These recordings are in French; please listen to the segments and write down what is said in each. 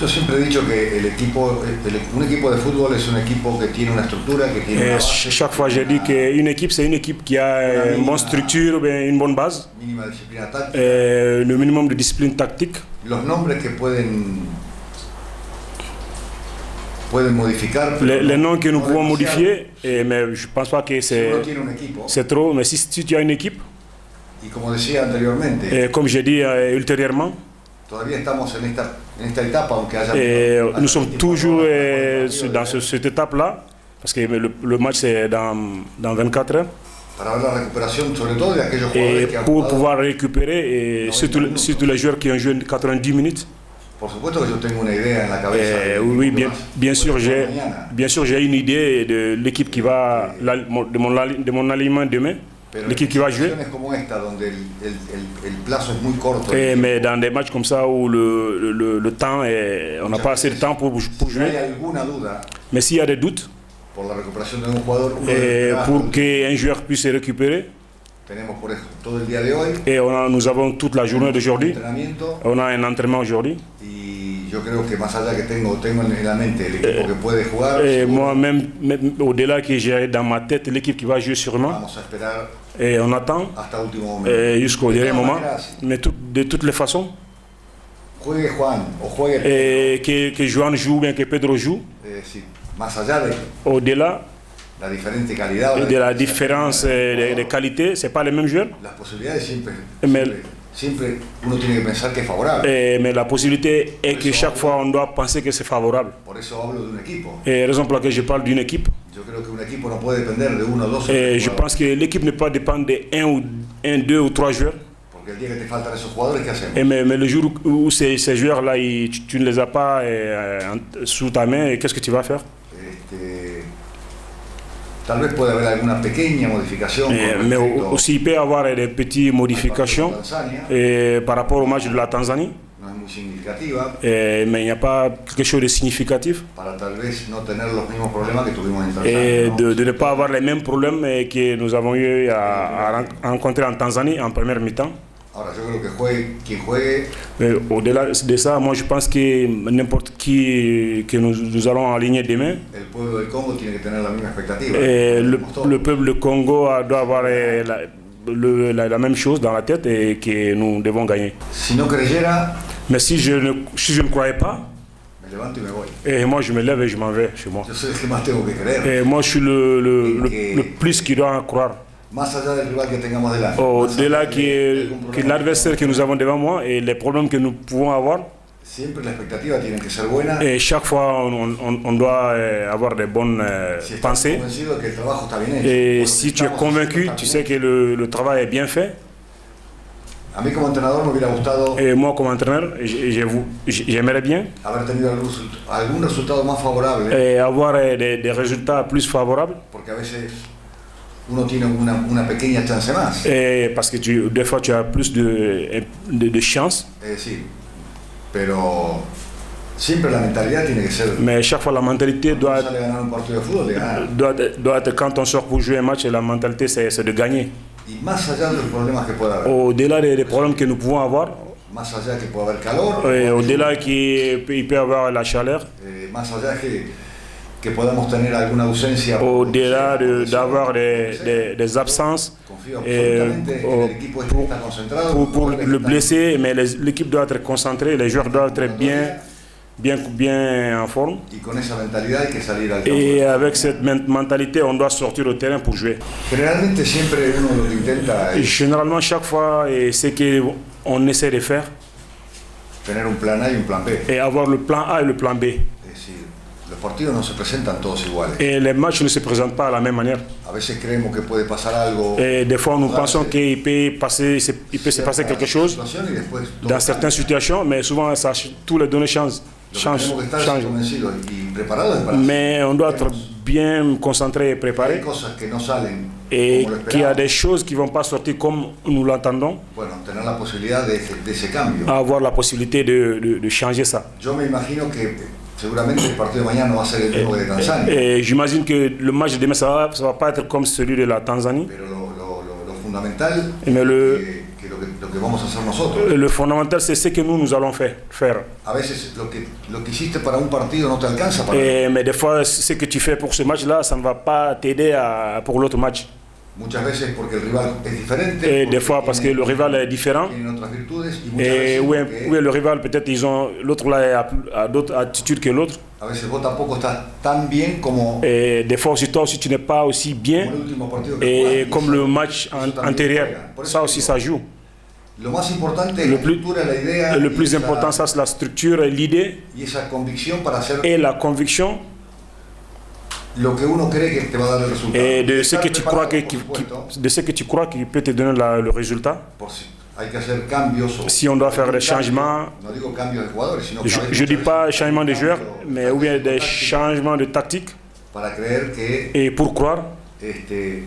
Yo siempre he dicho que un equipo de fútbol es un equipo que tiene una estructura, que tiene una base, Chaque fois, j'ai dit qu'une équipe, c'est une équipe qui a une bonne structure, une bonne base, mínima disciplina táctica, le minimum de discipline tactique. los nombres que pueden modificar. Les noms que nous pouvons modifier, mais je ne pense pas que Si uno tiene un equipo, c'est trop. Mais si tu as une équipe, y como decía anteriormente, comme j'ai dit ultérieurement, todavía estamos en esta etapa, aunque haya nous sommes toujours dans cette étape-là, parce que le match c'est dans 24 heures. para ver la recuperación, sobre todo de aquellos Et jugadores que han pour jugado. pouvoir récupérer, surtout les joueurs qui ont joué 90 minutes. Por supuesto que yo tengo una idea en la cabeza. Oui, bien sûr, j'ai une idée de l'équipe qui va, de mon alignement demain, l'équipe qui va jouer. Como esta, donde el plazo es muy corto. Mais dans des matchs comme ça où le temps, on n'a pas assez de temps pour jouer. Si hay alguna duda Mais s'il y a des doutes, por la recuperación de un jugador, pour qu'un joueur puisse se récupérer, tenemos por eso todo el día de hoy. et nous avons toute la journée d'aujourd'hui, Entrenamiento. on a un entraînement aujourd'hui. Y yo creo que más allá que tengo en la mente el equipo que puede jugar, Et moi-même, au-delà que j'ai dans ma tête l'équipe qui va jouer sûrement, vamos a esperar et on attend hasta último momento. jusqu'au dernier moment. Mais de toutes les façons, Juegue Juan o juegue et que Juan joue, bien que Pedro joue, sí, más allá de au-delà la diferente calidad o de la différence de qualité, ce n'est pas les mêmes joueurs. las posibilidades Mais, siempre uno tiene que pensar que es favorable. mais la possibilité est que chaque fois on doit penser que c'est favorable. Por eso hablo de un equipo. Et raison pour laquelle je parle d'une équipe. Yo creo que un equipo no puede depender de uno, dos o Et tres je jugadores. pense que l'équipe ne peut pas dépendre de un, deux ou trois joueurs. Porque el día que te faltan esos jugadores, ¿qué hacemos? Mais le jour où ces joueurs-là, tu ne les as pas sous ta main, qu'est-ce que tu vas faire? Tal vez puede haber alguna pequeña modificación con Mais respecto aussi, il peut y avoir des petites modifications par rapport au match de la Tanzanie. no es muy significativa, Mais il n'y a pas quelque chose de significatif. para tal vez no tener los mismos problemas que tuvimos en Et Tanzania, de ne pas avoir les mêmes problèmes que nous avons eu à rencontrer en Tanzanie en première mi-temps. Ahora, yo creo que quien juegue, Au-delà de ça, moi je pense que n'importe qui que nous allons aligner demain, el pueblo del Congo tiene que tener la misma expectativa. le peuple du Congo doit avoir la même chose dans la tête et que nous devons gagner. Si no creyera, Mais si je ne croyais pas, me levanto y me voy. et moi je me lève et je m'en vais chez moi. Yo soy el que más tengo que creer. Et moi je suis le plus qui doit croire. Más allá del rival que tengamos delante. Au-delà que l'adversaire que nous avons devant moi et les problèmes que nous pouvons avoir, Siempre la expectativa tiene que ser buena. et chaque fois on doit avoir des bonnes Si estás pensées. convencido de que el trabajo está bien hecho. Et Porque si tu es estamos convaincu, haciendo tu está sais bien. que le travail est bien fait. A mí como entrenador me hubiera gustado Et moi, comme entraîneur, j'aimerais bien haber tenido algún resultado más favorable, avoir des résultats plus favorables. porque a veces uno tiene una pequeña chance más. Parce que des fois, tu as plus de chance. Es decir, pero siempre la mentalidad tiene que ser. Mais chaque fois, la mentalité Cuando sale a ganar un partido de fútbol, de ganar. doit être quand on sort pour jouer un match, la mentalité, c'est de gagner. Y más allá de los problemas que pueda haber, Au-delà des problèmes que nous pouvons avoir, más allá que pueda haber calor, au-delà qu'il peut y avoir la chaleur, más allá que podamos tener alguna ausencia, au-delà d'avoir des absences. confío absolutamente en el equipo este que está concentrado. Pour le blessé, mais l'équipe doit être concentrée, les joueurs doivent être bien en forme. Y con esa mentalidad hay que salir al campo. Et avec cette mentalité, on doit sortir au terrain pour jouer. Generalmente siempre uno lo que intenta Et es généralement, chaque fois, c'est qu'on essaie de faire tener un plan A y un plan B. et avoir le plan A et le plan B. Es decir, los partidos no se presentan todos iguales. Et les matchs ne se présentent pas de la même manière. A veces creemos que puede pasar algo Et des fois, nous pensons qu'il peut se passer quelque chose situación y después todo dans certaines cambia. situations, mais souvent, tous les données changent. Lo que tenemos que estar es convencidos y preparados para Mais on doit être bien concentré et hay préparé. cosas que no salen Et como lo qu'il y a esperamos. des choses qui ne vont pas sortir comme nous l'entendons, Bueno, tener la posibilidad de ese cambio. avoir la possibilité de changer ça. Yo me imagino que seguramente el partido de mañana no va a ser el mismo que de Tanzania, Et j'imagine que le match de demain, ça va pas être comme celui de la Tanzanie. pero lo fundamental Mais que lo que que vamos a hacer nosotros. Le fondamental, c'est ce que nous allons faire. A veces lo que hiciste para un partido no te alcanza para Mais des fois, ce que tu fais pour ce match-là, ça ne va pas t'aider pour l'autre match. muchas veces porque el rival es diferente. Et des fois, parce que le rival est différent. Tienen otras virtudes y muchas Et veces oui, le rival, peut-être, l'autre là a d'autres attitudes que l'autre. a veces vos tampoco estás tan bien como Et des fois aussi, toi aussi, tu n'es pas aussi bien. el último partido que Et jugaste. comme le match antérieur, ça aussi, ça joue. Lo más importante es la estructura, la idea Le plus important, ça, c'est la structure, l'idée y esa convicción para hacer et la conviction lo que uno cree que te va a dar el resultado. et de ce que Estar tu crois preparado, por supuesto, qui peut te donner le résultat. por si hay que hacer cambios o Si on doit faire des changements, no digo cambios de jugadores, sino que a je veces ne dis muchas pas veces changement de hay joueurs, cambios mais ou bien des tácticos changements de tactique para creer que et pour croire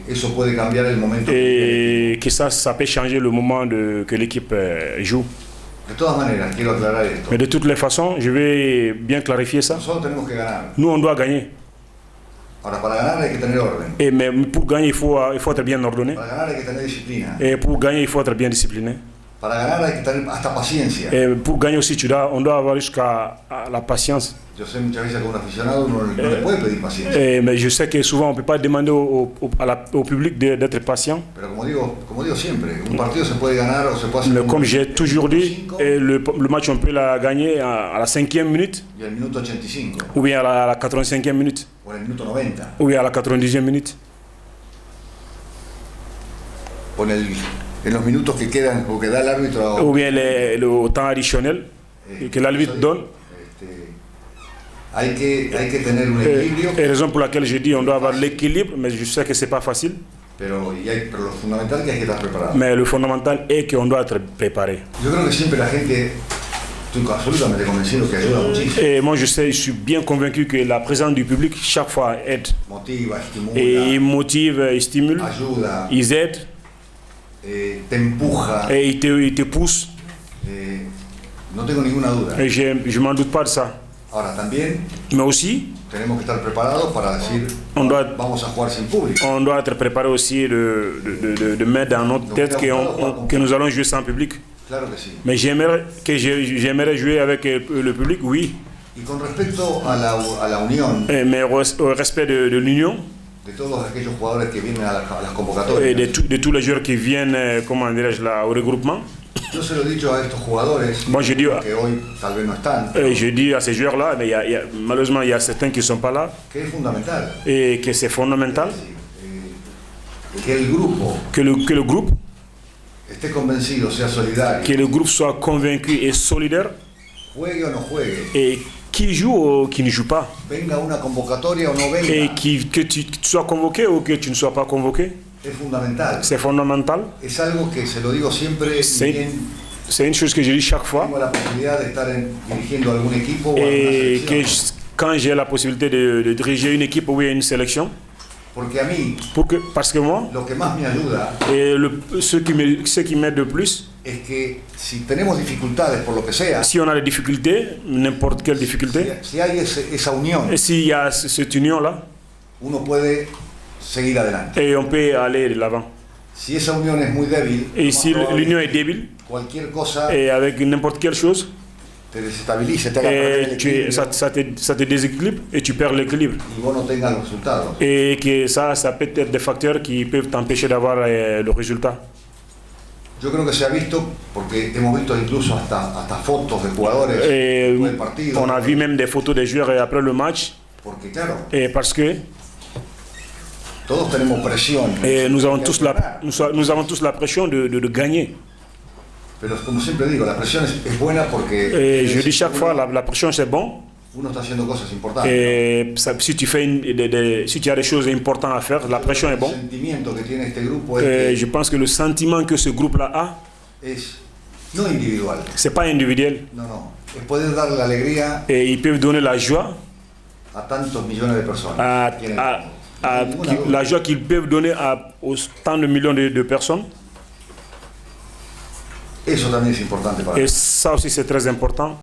eso puede cambiar el momento. et que ça peut changer le moment que l'équipe joue. De todas maneras, quiero aclarar esto. Mais de toutes les façons, je vais bien clarifier ça. Nosotros tenemos que ganar. Nous, on doit gagner. Ahora, para ganar hay que tener orden. Mais pour gagner, il faut être bien ordonné. Para ganar hay que tener disciplina. Et pour gagner, il faut être bien discipliné. Para ganar hay que tener hasta paciencia. Et pour gagner aussi, on doit avoir jusqu'à la patience. Yo sé muchas veces que un aficionado no le puede pedir paciencia. Mais je sais que souvent, on ne peut pas demander au public d'être patient. Pero como digo siempre, un partido se puede ganar o se puede hacer. Mais comme j'ai toujours dit, le match, on peut la gagner à la 5e minute, Y al minuto 85, ou bien à la 85e minute, o al minuto 90, ou bien à la 90e minute. o en los minutos que quedan o que da el árbitro. Ou bien le temps additionnel que l'arbitre donne. Hay que tener un equilibrio. Et raison pour laquelle je dis on doit avoir l'équilibre, mais je sais que ce n'est pas facile. Pero lo fundamental es que hay que estar preparado. Mais le fondamental est qu'on doit être préparé. Yo creo que siempre la gente, estoy absolutamente convencido que ayuda muchísimo. Et moi je suis bien convaincu que la présence du public chaque fois aide. Motiva, estimula. Et ils motivent, ils stimulent, Ayuda. ils aident. Te empuja. Et ils te poussent. No tengo ninguna duda. Et je ne m'en doute pas de ça. Ahora también Mais aussi, tenemos que estar preparados para decir vamos a jugar sin público. On doit être préparé aussi de mettre dans notre tête que nous allons jouer sans public. Claro que sí. Mais j'aimerais jouer avec le public, oui. Y con respecto a la unión, Mais au respect de l'union, de todos aquellos jugadores que vienen a las convocatorias, et de tous les joueurs qui viennent, comment dirais-je, au regroupement. yo se lo he dicho a estos jugadores Bon, je dis, que hoy tal vez no están, je dis à ces joueurs-là, mais malheureusement il y a certains qui ne sont pas là, que es fundamental et que c'est fondamental que el grupo que le groupe, esté convencido, sea solidario, que le groupe soit convaincu et solidaire, juegue o no juegue, et qui joue ou qui ne joue pas, venga una convocatoria o no et venga, que tu sois convoqué ou que tu ne sois pas convoqué. es fundamental. C'est fondamental. Es algo que se lo digo siempre. C'est une chose que je dis chaque fois. Tengo la posibilidad de estar dirigiendo algún equipo o Et alguna que selección. quand j'ai la possibilité de diriger une équipe ou une sélection, Porque a mí, parce que moi, lo que más me ayuda et ce qui m'aide le plus, es que si tenemos dificultades por lo que sea, si on a des difficultés, n'importe quelle difficulté, si hay esa unión, et s'il y a cette union-là, uno puede seguir adelante. et on peut aller de l'avant. Si esa unión es muy débil, Et si l'union est débile, cualquier cosa et avec n'importe quelle chose, te desestabiliza, te haga perder el equilibrio ça te déséquilibre et tu perds l'équilibre. y vos no tengas los resultados. Et que ça peut être des facteurs qui peuvent t'empêcher d'avoir le résultat. Yo creo que se ha visto, porque hemos visto incluso hasta fotos de jugadores Et después del partido. on a vu même des photos des joueurs après le match. Porque claro, Et parce que todos tenemos presión. nous avons tous la pression de gagner. Pero como siempre digo, la presión es buena porque Et je dis chaque fois, la pression c'est bon. uno está haciendo cosas importantes. Et si tu as des choses importantes à faire, la pression est bon. El sentimiento que tiene este grupo es Et je pense que le sentiment que ce groupe-là a, no individual. c'est pas individuel. No. Es poder dar la alegría Et ils peuvent donner la joie a tantos millones de personas. la joie qu'ils peuvent donner aux tant de millions de personnes. Eso también es importante para Et ça aussi c'est très important.